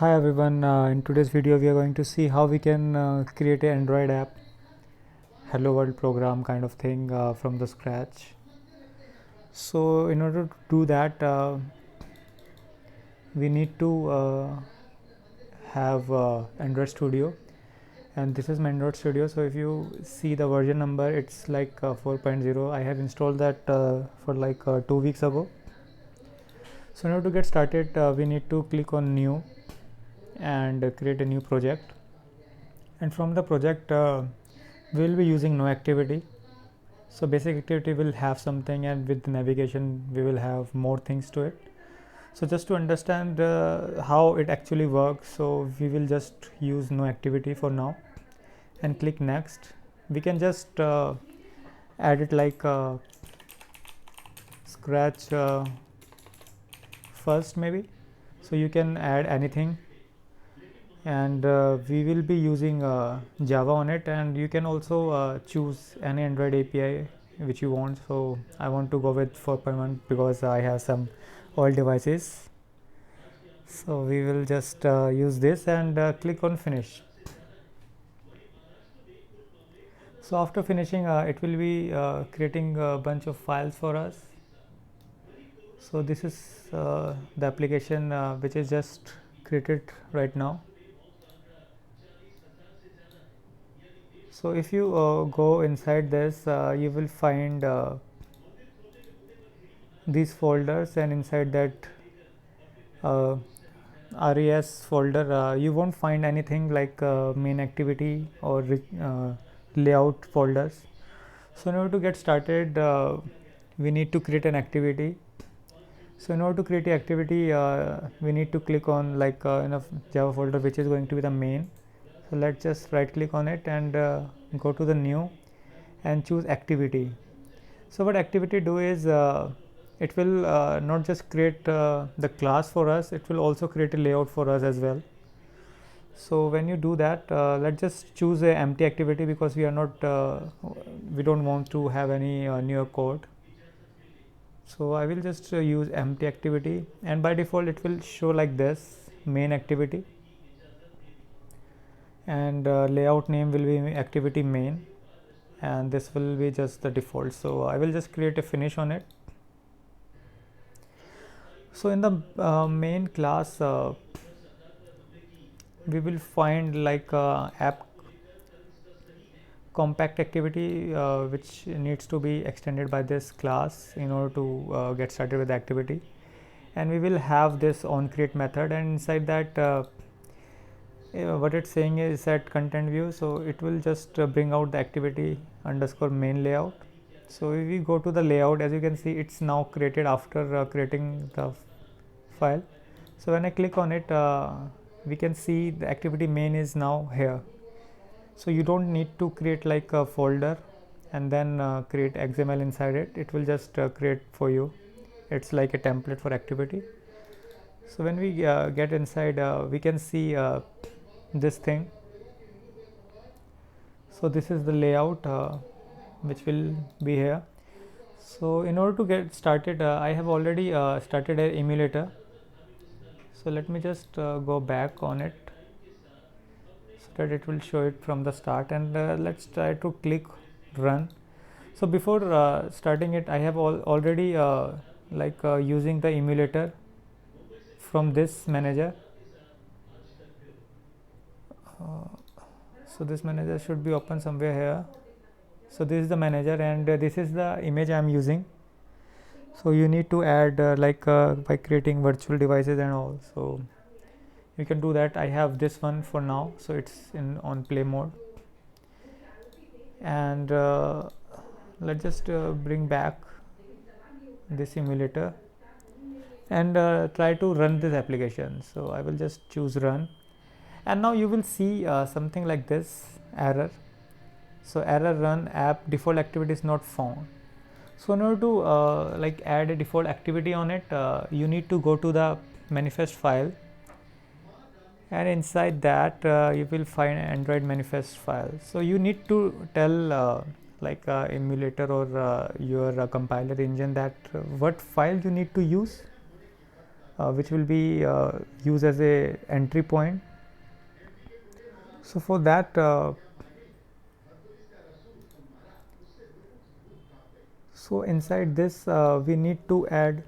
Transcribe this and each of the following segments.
Hi everyone, in today's video we are going to see how we can create an Android app, Hello World program kind of thing from the scratch. So in order to do that, we need to have Android Studio, and this is my Android Studio. So if you see the version number, it's like 4.0. I have installed that for like 2 weeks ago. So in order to get started, we need to click on new and create a new project, and from the project we will be using no activity. So basic activity will have something, and with navigation we will have more things to it. So just to understand how it actually works, so we will just use no activity for now and click next. We can just add it like scratch first maybe. So you can add anything, and we will be using Java on it, and you can also choose any Android API which you want. So I want to go with 4.1 because I have some old devices. So we will just use this and click on finish. So after finishing, it will be creating a bunch of files for us. So this is the application which is just created right now. So if you go inside this, you will find these folders, and inside that uh, res folder you won't find anything like main activity or layout folders. So in order to get started, we need to create an activity. So in order to create an activity, we need to click on like in a Java folder which is going to be the main. So let's just right click on it and go to the new and choose activity. So what activity do is it will not just create the class for us, it will also create a layout for us as well. So when you do that, let's just choose a empty activity because we are not we don't want to have any newer code. So I will just use empty activity, and by default it will show like this, main activity, and layout name will be activity main, and this will be just the default. So I will just create a finish on it. So in the main class we will find like app compact activity which needs to be extended by this class in order to get started with the activity, and we will have this on create method, and inside that what it's saying is set content view. So it will just bring out the activity underscore main layout. So if we go to the layout, as you can see, it's now created after creating the file. So when I click on it, we can see the activity main is now here. So you don't need to create like a folder and then create XML inside it. It will just create for you. It's like a template for activity. So when we get inside, we can see this thing. So this is the layout which will be here. So in order to get started, I have already started an emulator. So let me just go back on it so that it will show it from the start, and let's try to click run. So before starting it, I have already like using the emulator from this manager. So this manager should be open somewhere here. So this is the manager, and this is the image I am using. So you need to add like by creating virtual devices and all. So you can do that. I have this one for now, so it's in on play mode, and let's just bring back this emulator and try to run this application. So I will just choose run, and now you will see something like this error. So error run app default activity is not found. So in order to like add a default activity on it, you need to go to the manifest file, and inside that you will find Android manifest file. So you need to tell like emulator or your compiler engine that what file you need to use. which will be used as a entry point. So for that, so inside this we need to add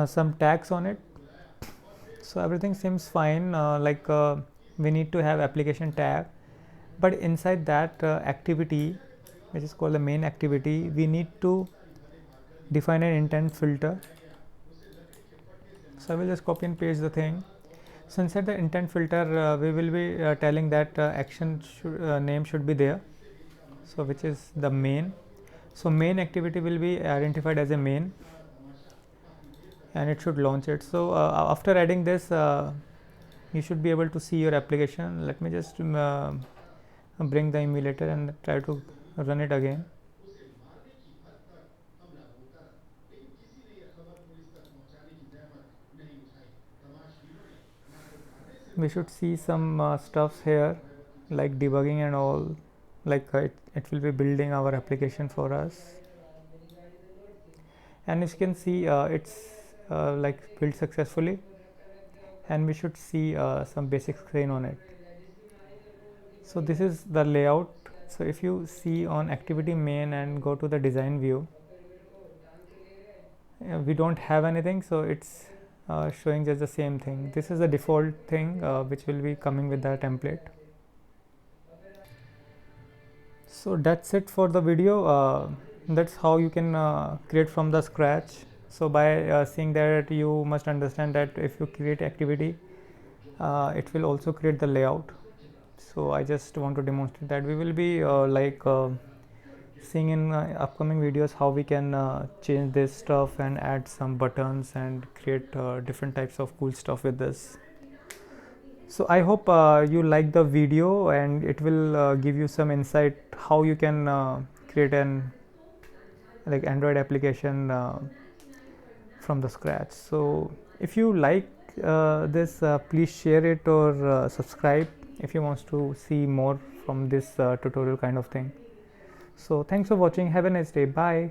some tags on it. So everything seems fine, we need to have application tag, but inside that activity, which is called the main activity, we need to define an intent filter. So I will just copy and paste the thing. So inside the intent filter, we will be telling that action name should be there, so which is the main. So main activity will be identified as a main, and it should launch it. So after adding this, you should be able to see your application. Let me just bring the emulator and try to run it again. We should see some stuffs here like debugging and all, it will be building our application for us. And as you can see, it's like built successfully, and we should see some basic screen on it. So this is the layout. So if you see on activity main and go to the design view, we don't have anything, so it's showing just the same thing. This is the default thing which will be coming with the template. So that's it for the video. That's how you can create from the scratch. So by seeing that, you must understand that if you create activity, it will also create the layout. So I just want to demonstrate that. We will be seeing in upcoming videos how we can change this stuff and add some buttons and create different types of cool stuff with this. So I hope you like the video, and it will give you some insight how you can create an Android application from the scratch. So if you like this, please share it or subscribe if you want to see more from this tutorial kind of thing. So thanks for watching. Have a nice day. Bye.